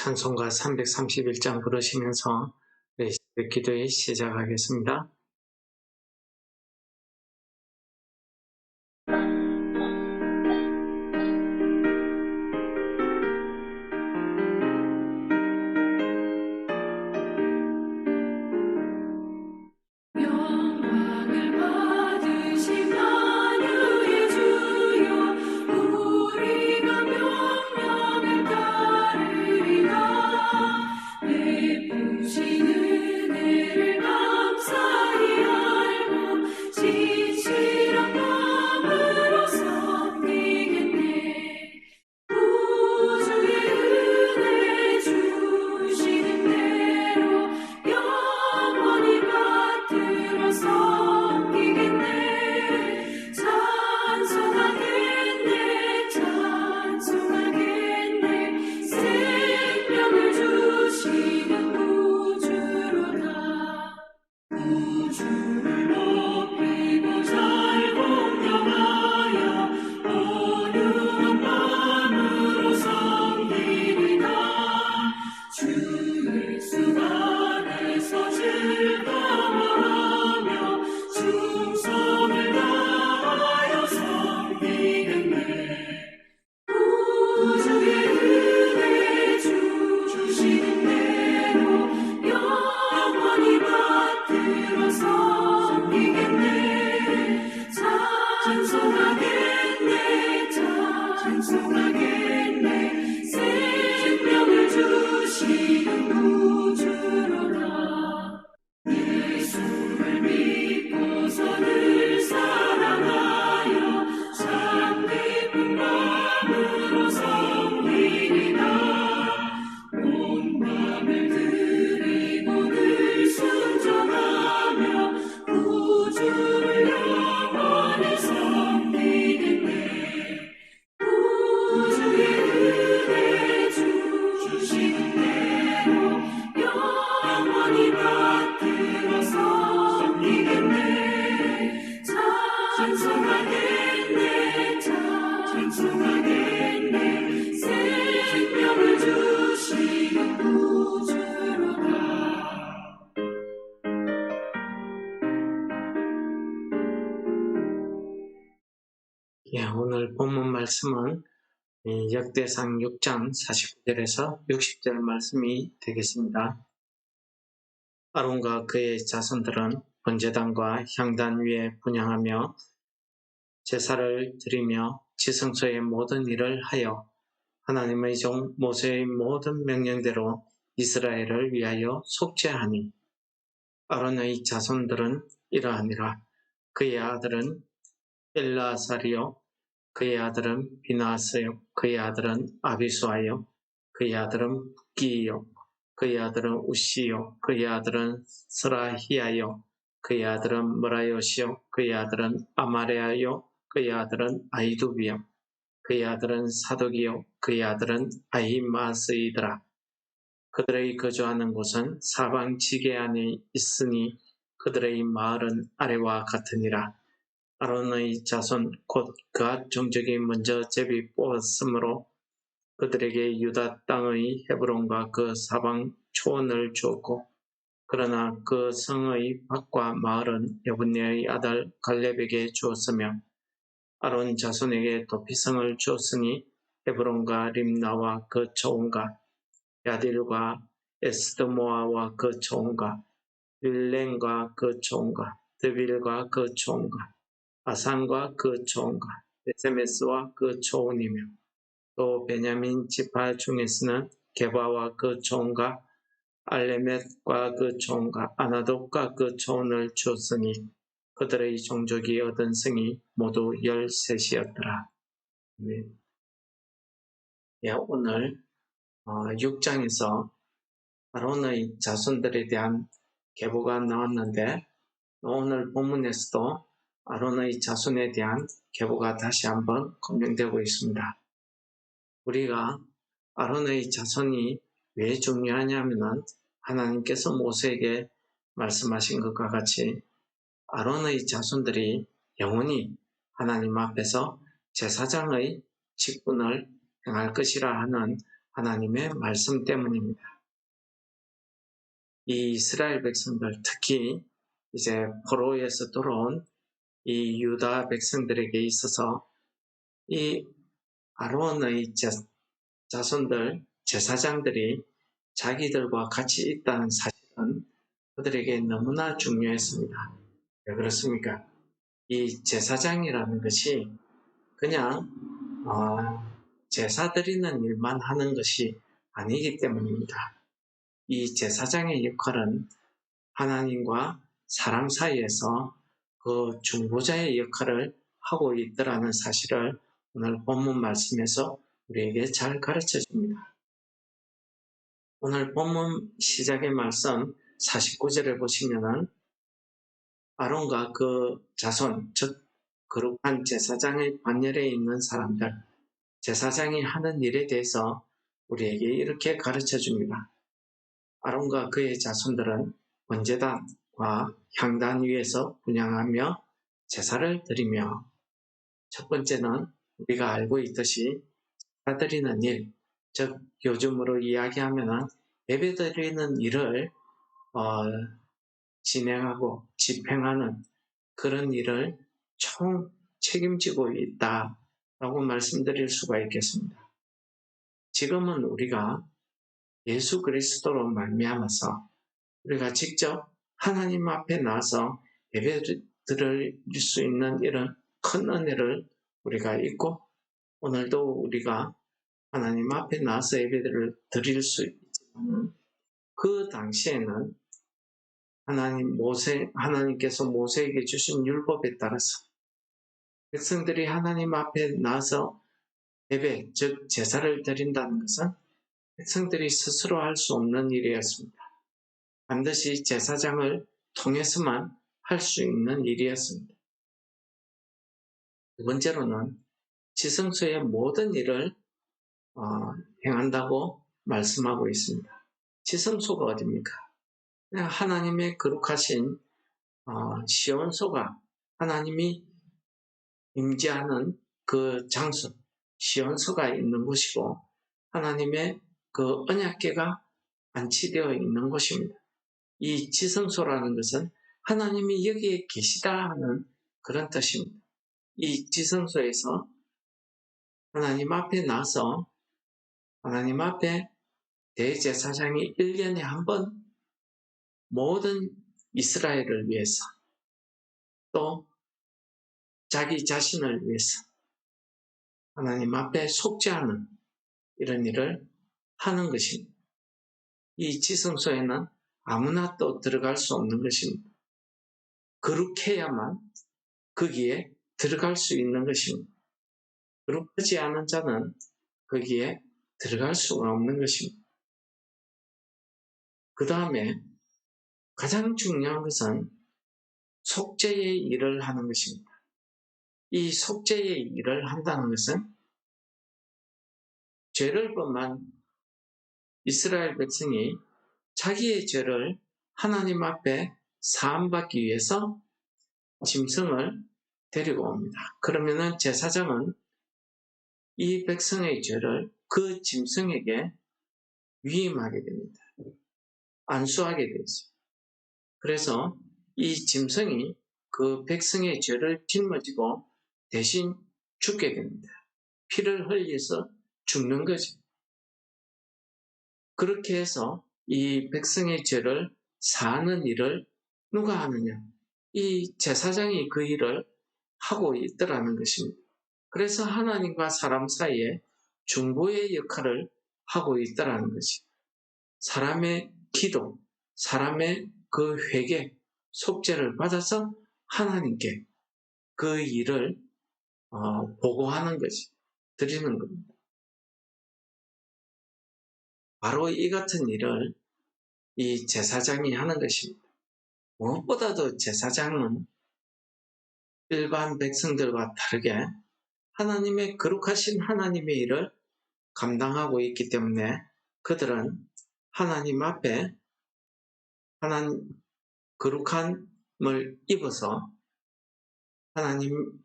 찬송가 331장 부르시면서 기도회 시작하겠습니다. 오늘 본문 말씀은 역대상 6장 49절에서 60절 말씀이 되겠습니다. 아론과 그의 자손들은 번제단과 향단 위에 분향하며 제사를 드리며 지성소의 모든 일을 하여 하나님의 종 모세의 모든 명령대로 이스라엘을 위하여 속죄하니 아론의 자손들은 이러하니라. 그의 아들은 엘라사리요, 그의 아들은 비나스요, 그의 아들은 아비수아요, 그의 아들은 북기요, 그의 아들은 우시요, 그의 아들은 스라히야요, 그의 아들은 머라요시요, 그의 아들은 아마레아요, 그의 아들은 아이두비요, 그의 아들은 사독이요, 그의 아들은 아히마스이더라. 그들의 거주하는 곳은 사방 지게 안에 있으니 그들의 마을은 아래와 같으니라. 아론의 자손 곧 그앗 종족이 먼저 제비 뽑았으므로 그들에게 유다 땅의 헤브론과 그 사방 초원을 주었고, 그러나 그 성의 밭과 마을은 여분네의 아들 갈렙에게 주었으며 아론 자손에게 도피성을 주었으니 헤브론과 림나와 그 초원과 야딜과 에스드모아와 그 초원과 윌렌과 그 초원과 드빌과 그 초원과 아산과 그 초원과 베세메스와 그 초원이며 또 베냐민 지파 중에서는 게바와 그 초원과 알레멧과 그 초원과 아나돗과 그 초원을 주었으니 그들의 종족이 얻은 성이 모두 13이었더라. 오늘 6장에서 아론의 자손들에 대한 계보가 나왔는데 오늘 본문에서도 아론의 자손에 대한 계보가 다시 한번 검증되고 있습니다. 우리가 아론의 자손이 왜 중요하냐면은 하나님께서 모세에게 말씀하신 것과 같이 아론의 자손들이 영원히 하나님 앞에서 제사장의 직분을 행할 것이라 하는 하나님의 말씀 때문입니다. 이 이스라엘 백성들, 특히 이제 포로에서 돌아온 이 유다 백성들에게 있어서 이 아론의 자손들, 제사장들이 자기들과 같이 있다는 사실은 그들에게 너무나 중요했습니다. 왜 그렇습니까? 이 제사장이라는 것이 그냥 제사 드리는 일만 하는 것이 아니기 때문입니다. 이 제사장의 역할은 하나님과 사람 사이에서 그 중보자의 역할을 하고 있더라는 사실을 오늘 본문 말씀에서 우리에게 잘 가르쳐 줍니다. 오늘 본문 시작의 말씀 49절을 보시면은 아론과 그 자손, 즉 거룩한 제사장의 반열에 있는 사람들, 제사장이 하는 일에 대해서 우리에게 이렇게 가르쳐 줍니다. 아론과 그의 자손들은 번제단과 향단 위에서 분향하며 제사를 드리며, 첫 번째는 우리가 알고 있듯이 제사 드리는 일, 즉 요즘으로 이야기하면 예배 드리는 일을 진행하고 집행하는 그런 일을 총 책임지고 있다라고 말씀드릴 수가 있겠습니다. 지금은 우리가 예수 그리스도로 말미암아서 우리가 직접 하나님 앞에 나와서 예배 드릴 수 있는 이런 큰 은혜를 우리가 있고, 오늘도 우리가 하나님 앞에 나와서 예배를 드릴 수 있지만, 그 당시에는 하나님께서 모세에게 주신 율법에 따라서 백성들이 하나님 앞에 나와서 예배, 즉 제사를 드린다는 것은 백성들이 스스로 할 수 없는 일이었습니다. 반드시 제사장을 통해서만 할 수 있는 일이었습니다. 두 번째로는 지성소의 모든 일을 행한다고 말씀하고 있습니다. 지성소가 어디입니까? 그냥 하나님의 거룩하신 시온소가, 하나님이 임재하는 그 장소, 시온소가 있는 곳이고, 하나님의 그 언약궤가 안치되어 있는 곳입니다. 이 지성소라는 것은 하나님이 여기에 계시다 하는 그런 뜻입니다. 이 지성소에서 하나님 앞에 나서 하나님 앞에 대제사장이 1년에 한 번 모든 이스라엘을 위해서, 또 자기 자신을 위해서 하나님 앞에 속죄하는 이런 일을 하는 것입니다. 이 지성소에는 아무나 또 들어갈 수 없는 것입니다. 거룩해야만 거기에 들어갈 수 있는 것입니다. 거룩하지 않은 자는 거기에 들어갈 수가 없는 것입니다. 그 다음에 가장 중요한 것은 속죄의 일을 하는 것입니다. 이 속죄의 일을 한다는 것은 죄를 범한 이스라엘 백성이 자기의 죄를 하나님 앞에 사함받기 위해서 짐승을 데리고 옵니다. 그러면은 제사장은 이 백성의 죄를 그 짐승에게 위임하게 됩니다. 안수하게 되죠. 그래서 이 짐승이 그 백성의 죄를 짊어지고 대신 죽게 됩니다. 피를 흘려서 죽는 거죠. 그렇게 해서 이 백성의 죄를 사하는 일을 누가 하느냐? 이 제사장이 그 일을 하고 있더라는 것입니다. 그래서 하나님과 사람 사이에 중보의 역할을 하고 있더라는 것이, 사람의 기도, 사람의 그 회개, 속죄를 받아서 하나님께 그 일을 보고하는 것이, 드리는 겁니다. 바로 이 같은 일을 이 제사장이 하는 것입니다. 무엇보다도 제사장은 일반 백성들과 다르게 하나님의 거룩하신 하나님의 일을 감당하고 있기 때문에 그들은 하나님 앞에 하나님 거룩함을 입어서 하나님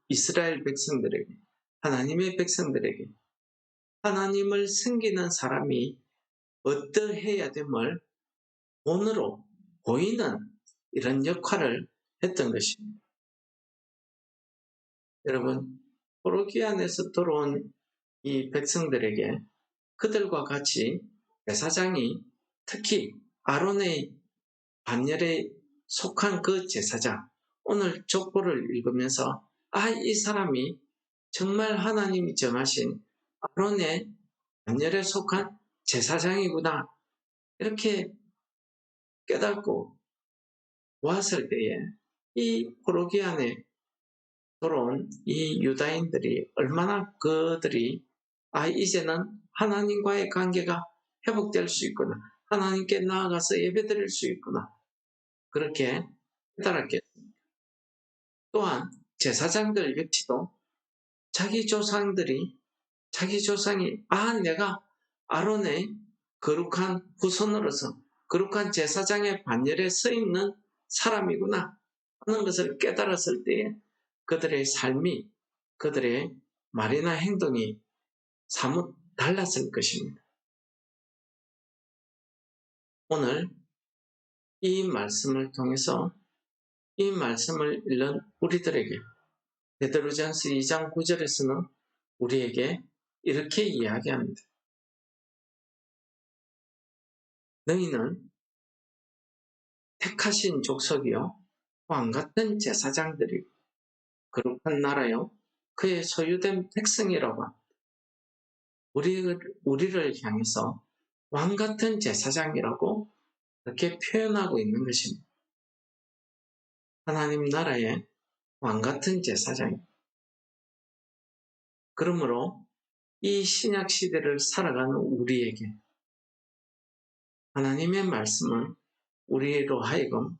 이스라엘 백성들에게, 하나님의 백성들에게 하나님을 섬기는 사람이 어떠해야 됨을 본으로 보이는 이런 역할을 했던 것입니다. 여러분, 포로기 안에서 들어온 이 백성들에게 그들과 같이 제사장이, 특히 아론의 반열에 속한 그 제사장, 오늘 족보를 읽으면서 이 사람이 정말 하나님이 정하신 아론의 반열에 속한 제사장이구나, 이렇게 깨닫고 왔을 때에 이 포로기 안에 들어온 이 유다인들이 얼마나 그들이 이제는 하나님과의 관계가 회복될 수 있구나, 하나님께 나아가서 예배드릴 수 있구나, 그렇게 깨달았겠습니다. 또한 제사장들 역시도 자기 조상이 내가 아론의 거룩한 후손으로서 거룩한 제사장의 반열에 서 있는 사람이구나 하는 것을 깨달았을 때에 그들의 삶이, 그들의 말이나 행동이 사뭇 달랐을 것입니다. 오늘 이 말씀을 통해서 이 말씀을 읽는 우리들에게 베드로전서 2장 9절에서는 우리에게 이렇게 이야기합니다. 너희는 택하신 족속이요 왕같은 제사장들이고 거룩한 나라요 그의 소유된 백성이라고 합니다. 우리를 향해서 왕같은 제사장이라고 그렇게 표현하고 있는 것입니다. 하나님 나라의 왕같은 제사장입니다. 그러므로 이 신약 시대를 살아가는 우리에게 하나님의 말씀은 우리로 하여금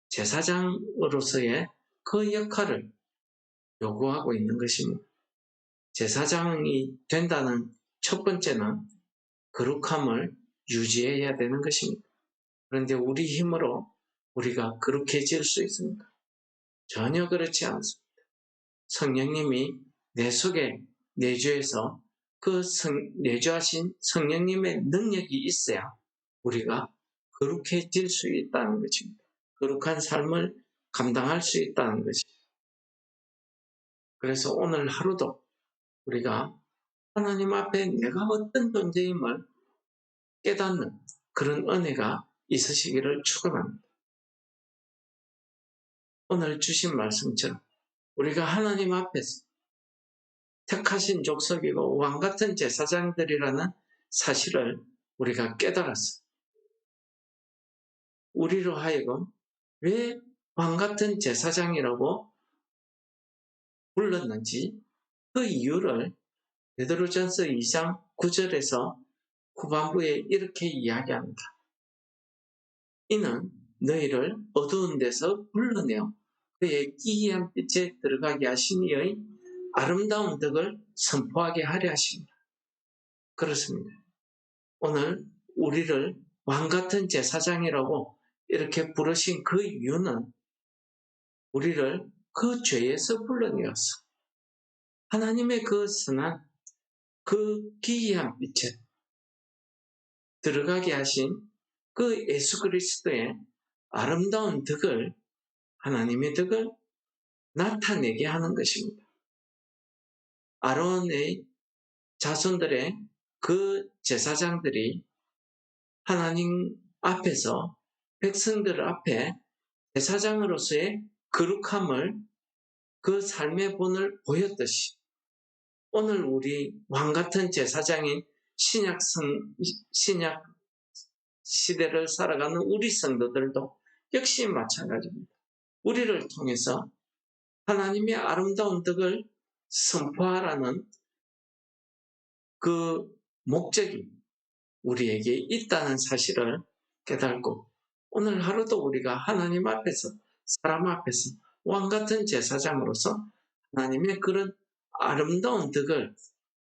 제사장으로서의 그 역할을 요구하고 있는 것입니다. 제사장이 된다는 첫 번째는 거룩함을 유지해야 되는 것입니다. 그런데 우리 힘으로 우리가 거룩해질 수 있습니까? 전혀 그렇지 않습니다. 성령님이 내 속에 내주해서 그 내주하신 성령님의 능력이 있어야 우리가 거룩해질 수 있다는 것입니다. 거룩한 삶을 감당할 수 있다는 것입니다. 그래서 오늘 하루도 우리가 하나님 앞에 내가 어떤 존재임을 깨닫는 그런 은혜가 있으시기를 축원합니다. 오늘 주신 말씀처럼 우리가 하나님 앞에서 택하신 족속이고 왕같은 제사장들이라는 사실을 우리가 깨달았어. 우리로 하여금 왜 왕같은 제사장이라고 불렀는지 그 이유를 베드로전서 2장 9절에서 후반부에 이렇게 이야기합니다. 이는 너희를 어두운 데서 불러내어 그의 기이한 빛에 들어가게 하신 이의 아름다운 덕을 선포하게 하려 하십니다. 그렇습니다. 오늘 우리를 왕같은 제사장이라고 이렇게 부르신 그 이유는 우리를 그 죄에서 불러내어서 하나님의 그 선한 그 기이한 빛에 들어가게 하신 그 예수 그리스도의 아름다운 덕을, 하나님의 덕을 나타내게 하는 것입니다. 아론의 자손들의 그 제사장들이 하나님 앞에서 백성들 앞에 제사장으로서의 거룩함을, 그 삶의 본을 보였듯이 오늘 우리 왕같은 제사장인 신약 시대를 살아가는 우리 성도들도 역시 마찬가지입니다. 우리를 통해서 하나님의 아름다운 덕을 선포하라는 그 목적이 우리에게 있다는 사실을 깨닫고 오늘 하루도 우리가 하나님 앞에서, 사람 앞에서 왕같은 제사장으로서 하나님의 그런 아름다운 덕을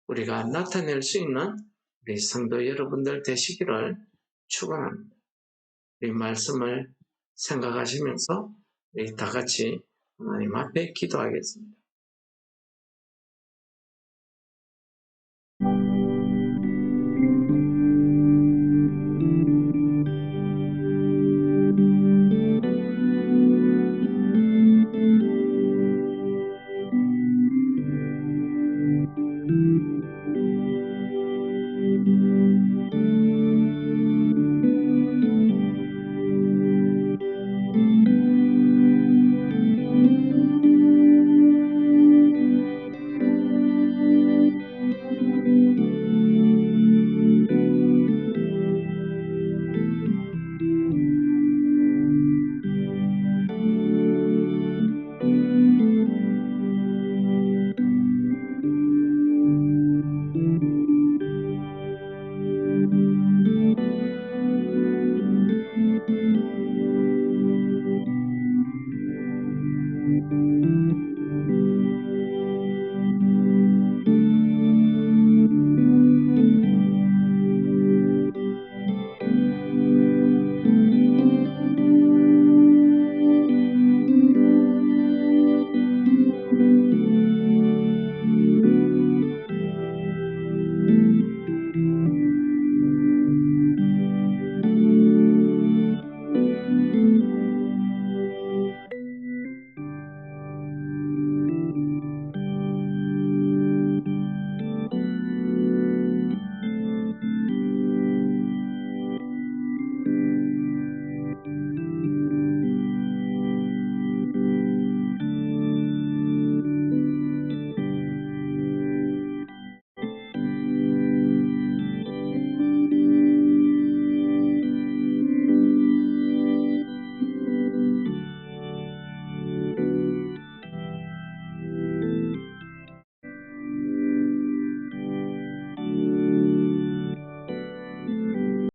우리가 나타낼 수 있는 우리 성도 여러분들 되시기를 축원합니다. 이 말씀을 생각하시면서 우리 다 같이 하나님 앞에 기도하겠습니다.